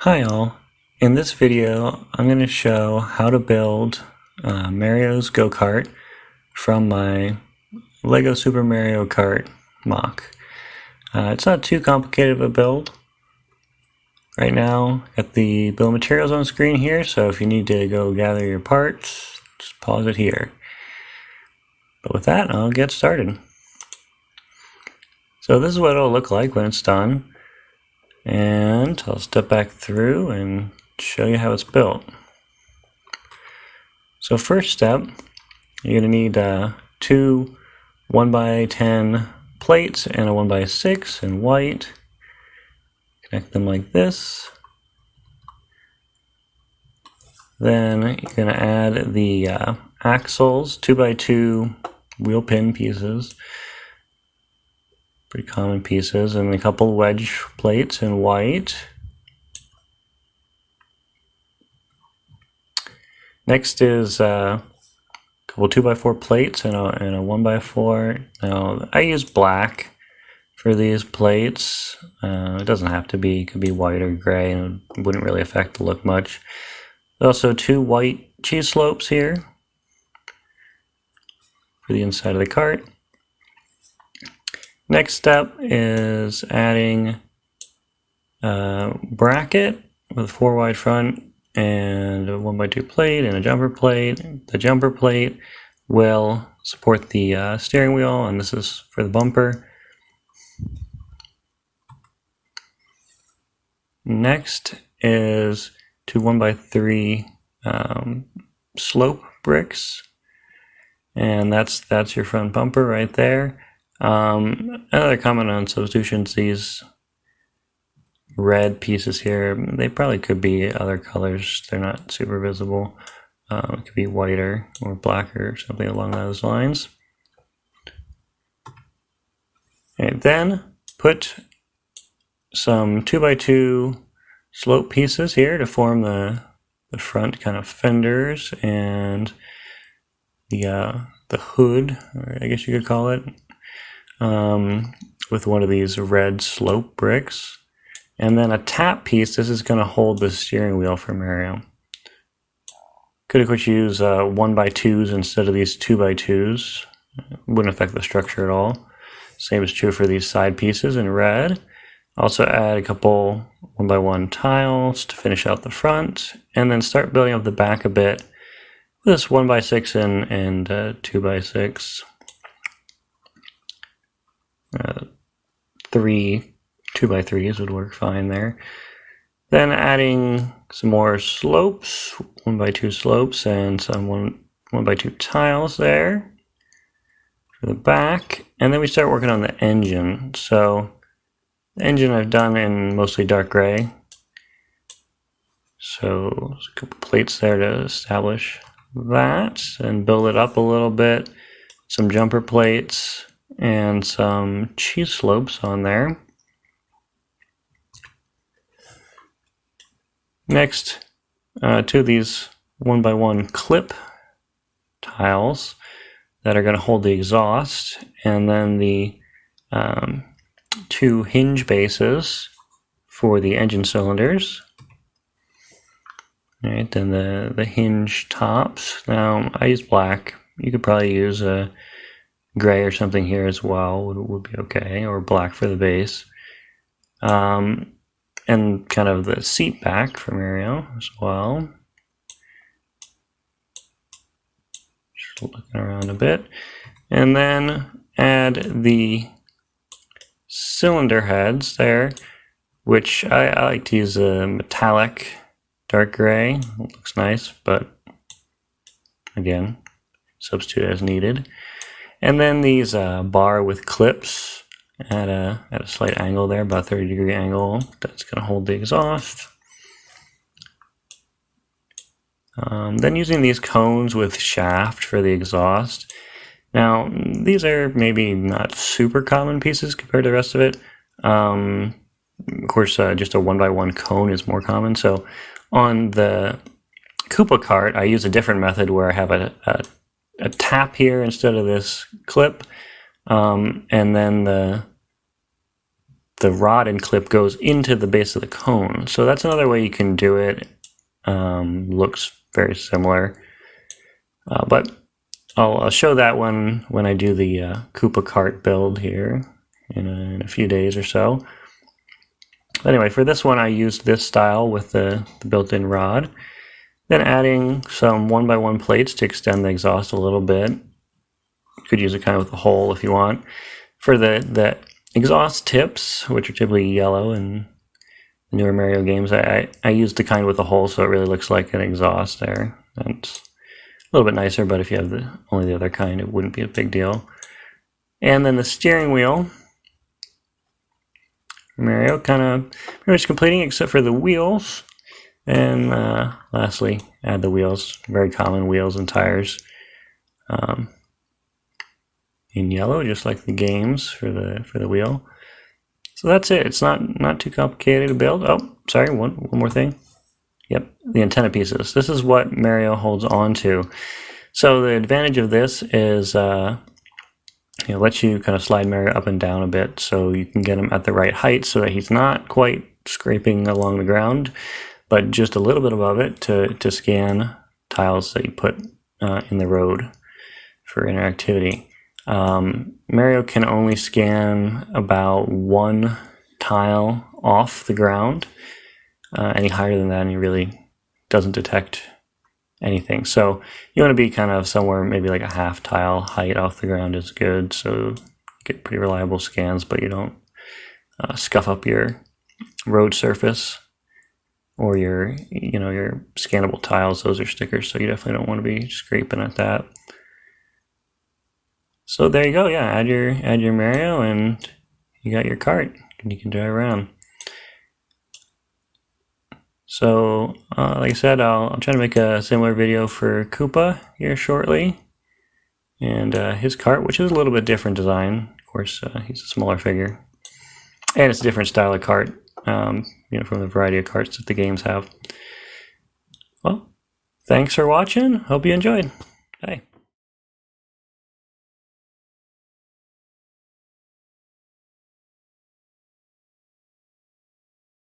Hi all, in this video I'm going to show how to build Mario's Go Kart from my LEGO Super Mario Kart mock. It's not too complicated of a build. Right now, got the bill of materials on screen here, so if you need to go gather your parts, just pause it here. But with that, I'll get started. So this is what it'll look like when it's done. And I'll step back through and show you how it's built. So first step, you're going to need two 1x10 plates and a 1x6 in white. Connect them like this. Then you're going to add the axles, 2x2 wheel pin pieces. Pretty common pieces, and a couple wedge plates in white. Next is a couple 2x4 plates and a 1x4. Now I use black for these plates. It doesn't have to be; it could be white or gray, and it wouldn't really affect the look much. There's also two white cheese slopes here for the inside of the cart. Next step is adding a bracket with a 4 wide front and a 1x2 plate and a jumper plate. The jumper plate will support the steering wheel, and this is for the bumper. Next is two 1x3 slope bricks, and that's your front bumper right there. Another comment on substitutions, these red pieces here, they probably could be other colors. They're not super visible. It could be whiter or blacker, something along those lines. And then put some 2x2 slope pieces here to form the front kind of fenders and the hood, or I guess you could call it. With one of these red slope bricks, and then a tap piece. This is going to hold the steering wheel for Mario. Could of course use 1x2s instead of these 2x2s. Wouldn't affect the structure at all. Same is true for these side pieces in red. Also add a couple 1x1 tiles to finish out the front, and then start building up the back a bit with this 1x6 and 2x6. Three 2x3s would work fine there. Then adding some more slopes, 1x2 slopes, and some 1x2 tiles there for the back. And then we start working on the engine. So the engine I've done in mostly dark gray. So there's a couple plates there to establish that and build it up a little bit. Some jumper plates and some cheese slopes on there. Next, two of these 1x1 clip tiles that are going to hold the exhaust, and then the two hinge bases for the engine cylinders. All right, then the hinge tops. Now I use black. You could probably use a gray or something here as well, would be okay, or black for the base. And kind of the seat back for Mario as well. Just looking around a bit. And then add the cylinder heads there, which I like to use a metallic dark gray. It looks nice, but again, substitute as needed. And then these bar with clips at a slight angle there, about 30-degree angle. That's going to hold the exhaust. Then using these cones with shaft for the exhaust. Now, these are maybe not super common pieces compared to the rest of it. Of course, just a 1x1 cone is more common. So on the Koopa cart, I use a different method where I have a tap here instead of this clip, and then the rod and clip goes into the base of the cone. So that's another way you can do it. Looks very similar, but I'll show that one when I do the Koopa Kart build here in a few days or so. Anyway, for this one I used this style with the built-in rod, then adding some 1x1 plates to extend the exhaust a little bit. You could use it kind of with a hole if you want. For the exhaust tips, which are typically yellow in the newer Mario games, I used the kind with a hole so it really looks like an exhaust there. That's a little bit nicer, but if you have only the other kind, it wouldn't be a big deal. And then the steering wheel, Mario kind of pretty much completing except for the wheels. And lastly, add the wheels, very common wheels and tires in yellow, just like the games for the wheel. So that's it. It's not too complicated to build. Oh, sorry, one more thing. Yep, the antenna pieces. This is what Mario holds on to. So the advantage of this is it lets you kind of slide Mario up and down a bit so you can get him at the right height so that he's not quite scraping along the ground, but just a little bit above it to scan tiles that you put in the road for interactivity. Mario can only scan about one tile off the ground. Any higher than that and he really doesn't detect anything. So you want to be kind of somewhere maybe like a half tile height off the ground is good, so you get pretty reliable scans, but you don't scuff up your road surface or your scannable tiles. Those are stickers, so you definitely don't want to be scraping at that. So there you go. Yeah, add your Mario and you got your kart and you can drive around. So, like I said, I'll try to make a similar video for Koopa here shortly, and his kart, which is a little bit different design. Of course, he's a smaller figure, and it's a different style of kart, from the variety of karts that the games have. Well, thanks for watching. Hope you enjoyed. Bye.